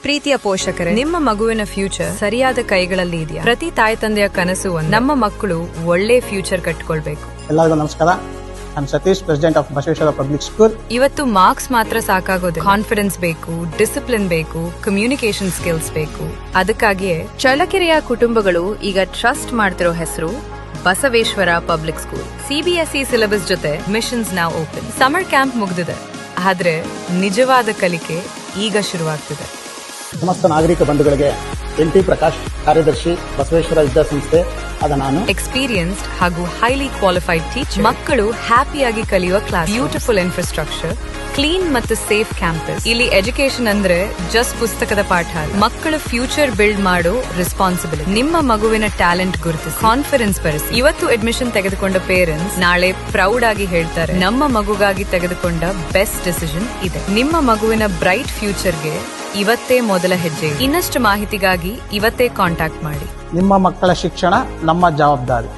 ಪ್ರೀತಿಯ ಪೋಷಕರೇ, ನಿಮ್ಮ ಮಗುವಿನ ಫ್ಯೂಚರ್ ಸರಿಯಾದ ಕೈಗಳಲ್ಲಿ ಇದೆಯಾ? ಪ್ರತಿ ತಾಯಿ ತಂದೆಯ ಕನಸು ನಮ್ಮ ಮಕ್ಕಳು ಒಳ್ಳೆ ಫ್ಯೂಚರ್ ಕಟ್ಕೊಳ್ಬೇಕು. ಎಲ್ಲರಿಗೂ ನಮಸ್ಕಾರ. ನಾನು Satish, president of Basaveshwara public school. ಇವತ್ತು ಮಾರ್ಕ್ಸ್ ಮಾತ್ರ ಸಾಕಾಗೋದಿಲ್ಲ. ಕಾನ್ಫಿಡೆನ್ಸ್ ಬೇಕು, ಡಿಸಿಪ್ಲಿನ್ ಬೇಕು, ಕಮ್ಯುನಿಕೇಶನ್ ಸ್ಕಿಲ್ಸ್ ಬೇಕು. ಅದಕ್ಕಾಗಿಯೇ ಚಳ್ಳಕೆರೆಯ ಕುಟುಂಬಗಳು ಈಗ ಟ್ರಸ್ಟ್ ಮಾಡ್ತಿರೋ ಹೆಸರು Basaveshwara public school. CBSE syllabus ಜೊತೆ admissions now open. Summer camp ಮುಗಿದಿದೆ, ಆದ್ರೆ ನಿಜವಾದ ಕಲಿಕೆ ಈಗ ಶುರುವಾಗ್ತಿದೆ. ಸಮಸ್ತ ನಾಗರಿಕ ಬಂಧುಗಳಿಗೆ ಎನ್.ಟಿ. ಪ್ರಕಾಶ್, ಕಾರ್ಯದರ್ಶಿ, ಬಸವೇಶ್ವರ ವಿದ್ಯಾಸಂಸ್ಥೆ. ಆದ ನಾನು ಎಕ್ಸ್ಪೀರಿಯನ್ಸ್ಡ್ ಹಾಗೂ ಹೈಲಿ ಕ್ವಾಲಿಫೈಡ್ ಟೀಚರ್. ಮಕ್ಕಳು ಹ್ಯಾಪಿಯಾಗಿ ಕಲಿಯುವ ಕ್ಲಾಸ್, ಬ್ಯೂಟಿಫುಲ್ ಇನ್ಫ್ರಾಸ್ಟ್ರಕ್ಚರ್, ಕ್ಲೀನ್ ಮತ್ತು ಸೇಫ್ ಕ್ಯಾಂಪಸ್. ಇಲ್ಲಿ ಎಜುಕೇಶನ್ ಅಂದ್ರೆ ಜಸ್ಟ್ ಪುಸ್ತಕದ ಪಾಠ ಅಲ್ಲ, ಮಕ್ಕಳ ಫ್ಯೂಚರ್ ಬಿಲ್ಡ್ ಮಾಡೋ ರೆಸ್ಪಾನ್ಸಿಬಿಲಿಟಿ. ನಿಮ್ಮ ಮಗುವಿನ ಟ್ಯಾಲೆಂಟ್ ಗುರುತಿಸಿ, ಕಾನ್ಫಿಡೆನ್ಸ್ ಬರೆಸಿ. ಇವತ್ತು ಅಡ್ಮಿಷನ್ ತೆಗೆದುಕೊಂಡ ಪೇರೆಂಟ್ಸ್ ನಾಳೆ ಪ್ರೌಡ್ ಆಗಿ ಹೇಳ್ತಾರೆ, ನಮ್ಮ ಮಗುಗಾಗಿ ತೆಗೆದುಕೊಂಡ ಬೆಸ್ಟ್ ಡಿಸಿಷನ್ ಇದೆ. ನಿಮ್ಮ ಮಗುವಿನ ಬ್ರೈಟ್ ಫ್ಯೂಚರ್ಗೆ ಇವತ್ತೇ ಮೊದಲ ಹೆಜ್ಜೆ. ಇನ್ನಷ್ಟು ಮಾಹಿತಿಗಾಗಿ ಇವತ್ತೇ ಕಾಂಟ್ಯಾಕ್ಟ್ ಮಾಡಿ. ನಿಮ್ಮ ಮಕ್ಕಳ ಶಿಕ್ಷಣ ನಮ್ಮ ಜವಾಬ್ದಾರಿ.